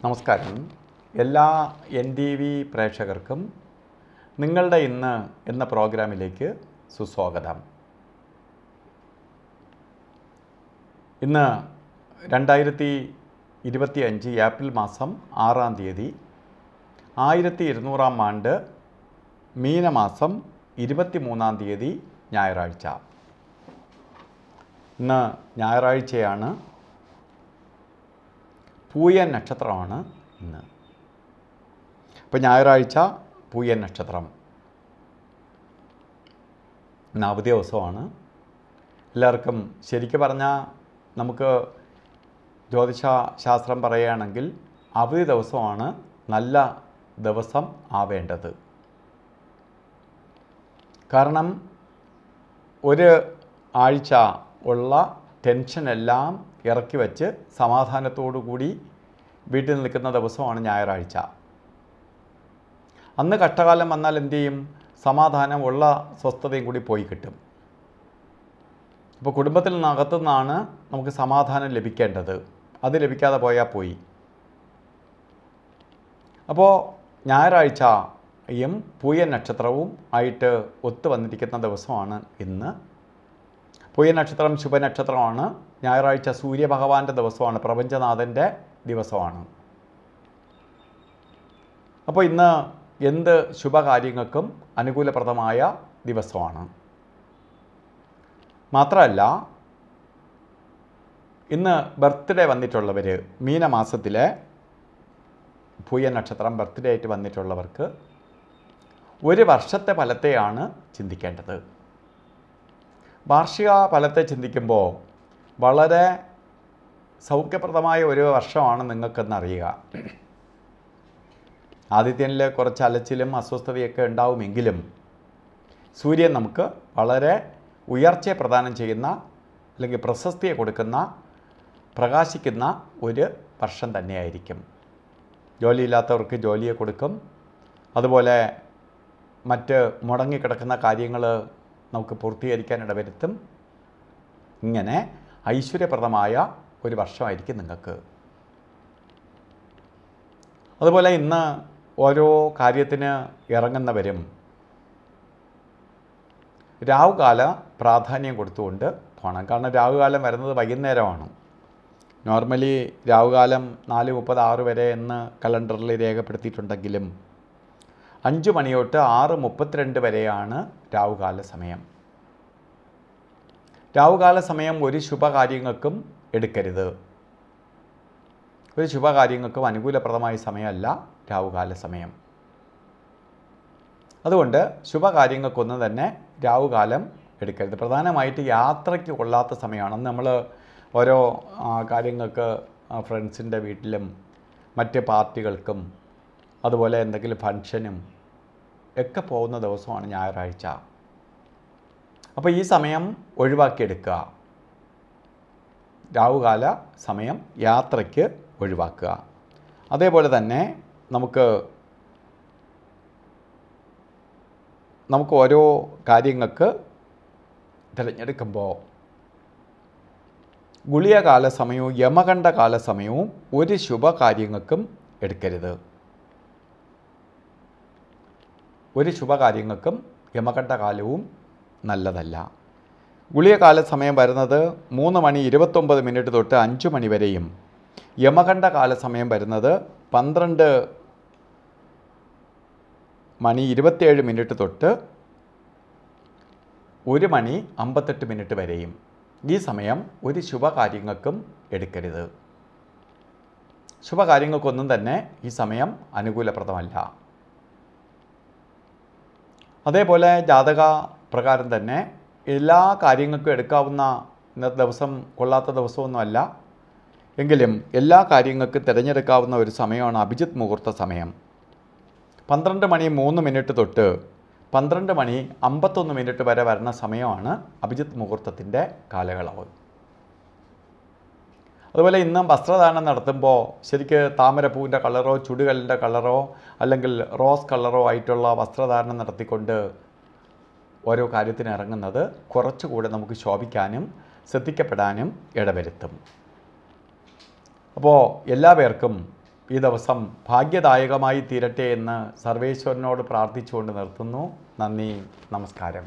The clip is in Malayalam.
നമസ്കാരം. എല്ലാ NTV പ്രേക്ഷകർക്കും നിങ്ങളുടെ ഇന്ന് എന്ന പ്രോഗ്രാമിലേക്ക് സുസ്വാഗതം. ഇന്ന് 2025 ഏപ്രിൽ മാസം 6-ാം തീയതി 1200-ാം ആണ്ട് മീനമാസം 23-ാം തീയതി ഞായറാഴ്ച. ഇന്ന് ഞായറാഴ്ചയാണ്. പൂയൻ നക്ഷത്രമാണ് ഇന്ന്. ഇപ്പോൾ ഞായറാഴ്ച പൂയൻ നക്ഷത്രം. ഇന്ന് അവധി ദിവസമാണ്. എല്ലാവർക്കും ശരിക്കും പറഞ്ഞാൽ നമുക്ക് ജ്യോതിഷ ശാസ്ത്രം പറയുകയാണെങ്കിൽ അവധി ദിവസമാണ് നല്ല ദിവസം ആവേണ്ടത്. കാരണം ഒരു ആഴ്ച ഉള്ള ടെൻഷനെല്ലാം ഇറക്കി വെച്ച് സമാധാനത്തോടു കൂടി വീട്ടിൽ നിൽക്കുന്ന ദിവസമാണ് ഞായറാഴ്ച. അന്ന് കഷ്ടകാലം വന്നാൽ എന്തു ചെയ്യും? സമാധാനമുള്ള സ്വസ്ഥതയും കൂടി പോയി കിട്ടും. അപ്പോൾ കുടുംബത്തിൽ നിന്നകത്തുനിന്നാണ് നമുക്ക് സമാധാനം ലഭിക്കേണ്ടത്. അത് ലഭിക്കാതെ പോയാൽ പോയി. അപ്പോൾ ഞായറാഴ്ചയും പൂയൻ നക്ഷത്രവും ആയിട്ട് ഒത്തു വന്നിരിക്കുന്ന ദിവസമാണ് ഇന്ന്. പൂയൻ നക്ഷത്രം ശുഭനക്ഷത്രമാണ്. ഞായറാഴ്ച സൂര്യഭഗവാന്റെ ദിവസമാണ്, പ്രപഞ്ചനാഥൻ്റെ ദിവസമാണ്. അപ്പോൾ ഇന്ന് എന്ത് ശുഭകാര്യങ്ങൾക്കും അനുകൂലപ്രദമായ ദിവസമാണ്. മാത്രമല്ല, ഇന്ന് ബർത്ത്ഡേ വന്നിട്ടുള്ളവർ, മീനമാസത്തിലെ പൂയൻ നക്ഷത്രം ബർത്ത്ഡേ ആയിട്ട് വന്നിട്ടുള്ളവർക്ക് ഒരു വർഷത്തെ ഫലത്തെയാണ് ചിന്തിക്കേണ്ടത്. വാർഷിക ഫലത്തെ ചിന്തിക്കുമ്പോൾ വളരെ സൗഖ്യപ്രദമായ ഒരു വർഷമാണ് നിങ്ങൾക്കെന്നറിയുക. ആദിത്യനിൽ കുറച്ച് അലച്ചിലും അസ്വസ്ഥതയൊക്കെ ഉണ്ടാവുമെങ്കിലും സൂര്യൻ നമുക്ക് വളരെ ഉയർച്ചയെ പ്രദാനം ചെയ്യുന്ന, അല്ലെങ്കിൽ പ്രശസ്തിയെ കൊടുക്കുന്ന, പ്രകാശിക്കുന്ന ഒരു വർഷം തന്നെയായിരിക്കും. ജോലിയില്ലാത്തവർക്ക് ജോലിയെ കൊടുക്കും. അതുപോലെ മറ്റ് മുടങ്ങിക്കിടക്കുന്ന കാര്യങ്ങൾ നമുക്ക് പൂർത്തീകരിക്കാൻ ഇടവരുത്തും. ഇങ്ങനെ ഐശ്വര്യപ്രദമായ ഒരു വർഷമായിരിക്കും നിങ്ങൾക്ക്. അതുപോലെ ഇന്ന് ഓരോ കാര്യത്തിന് ഇറങ്ങുന്നവരും രാവുകാല പ്രാധാന്യം കൊടുത്തുകൊണ്ട് പോകണം. കാരണം രാവുകാലം വരുന്നത് വൈകുന്നേരമാണ്. നോർമലി രാവുകാലം 4:36 വരെ എന്ന് കലണ്ടറിൽ രേഖപ്പെടുത്തിയിട്ടുണ്ടെങ്കിലും 5 മണി തൊട്ട് 6:32 വരെയാണ് രാവുകാല സമയം. രാവുകാല സമയം ഒരു ശുഭകാര്യങ്ങൾക്കും എടുക്കരുത്. ഒരു ശുഭകാര്യങ്ങൾക്കും അനുകൂലപ്രദമായ സമയമല്ല രാവുകാല സമയം. അതുകൊണ്ട് ശുഭകാര്യങ്ങൾക്കൊന്നും തന്നെ രാവുകാലം എടുക്കരുത്. പ്രധാനമായിട്ട് യാത്രയ്ക്ക് കൊള്ളാത്ത സമയമാണ്. നമ്മൾ ഓരോ കാര്യങ്ങൾക്ക് ഫ്രണ്ട്സിൻ്റെ വീട്ടിലും മറ്റ് പാർട്ടികൾക്കും അതുപോലെ എന്തെങ്കിലും ഫങ്ഷനും ഒക്കെ പോകുന്ന ദിവസമാണ് ഞായറാഴ്ച. അപ്പോൾ ഈ സമയം ഒഴിവാക്കിയെടുക്കുക. രാവുകാല സമയം യാത്രയ്ക്ക് ഒഴിവാക്കുക. അതേപോലെ തന്നെ നമുക്ക് ഓരോ കാര്യങ്ങൾക്ക് തിരഞ്ഞെടുക്കുമ്പോൾ ഗുളികകാല സമയവും യമകണ്ഠ കാല സമയവും ഒരു ശുഭകാര്യങ്ങൾക്കും എടുക്കരുത്. ഒരു ശുഭകാര്യങ്ങൾക്കും യമകണ്ഠകാലവും നല്ലതല്ല. ഗുളികകാല സമയം വരുന്നത് 3:29 തൊട്ട് 5 മണി വരെയും യമകണ്ഠകാല സമയം വരുന്നത് 12:27 തൊട്ട് 1:58 വരെയും. ഈ സമയം ഒരു ശുഭകാര്യങ്ങൾക്കും എടുക്കരുത്. ശുഭകാര്യങ്ങൾക്കൊന്നും തന്നെ ഈ സമയം അനുകൂലപ്രദമല്ല. അതേപോലെ ജാതക പ്രകാരം തന്നെ എല്ലാ കാര്യങ്ങൾക്കും എടുക്കാവുന്ന ഇന്നത്തെ ദിവസം കൊള്ളാത്ത ദിവസമൊന്നുമല്ല എങ്കിലും എല്ലാ കാര്യങ്ങൾക്കും തിരഞ്ഞെടുക്കാവുന്ന ഒരു സമയമാണ് അഭിജിത്ത് മുഹൂർത്ത സമയം. 12:03 തൊട്ട് 12:51 വരെ വരുന്ന സമയമാണ് അഭിജിത്ത് മുഹൂർത്തത്തിൻ്റെ കാലയളവ്. അതുപോലെ ഇന്നും വസ്ത്രദാനം നടത്തുമ്പോൾ ശരിക്ക് താമരപ്പൂവിൻ്റെ കളറോ ചുടുകല്ലിൻ്റെ കളറോ അല്ലെങ്കിൽ റോസ് കളറോ ആയിട്ടുള്ള വസ്ത്രധാരണം നടത്തിക്കൊണ്ട് ഓരോ കാര്യത്തിന് ഇറങ്ങുന്നത് കുറച്ചുകൂടെ നമുക്ക് ശോഭിക്കാനും ശ്രദ്ധിക്കപ്പെടാനും ഇടവരുത്തും. അപ്പോൾ എല്ലാ പേർക്കും ഈ ദിവസം ഭാഗ്യദായകമായി തീരട്ടെ എന്ന് സർവേശ്വരനോട് പ്രാർത്ഥിച്ചുകൊണ്ട് നിർത്തുന്നു. നന്ദി, നമസ്കാരം.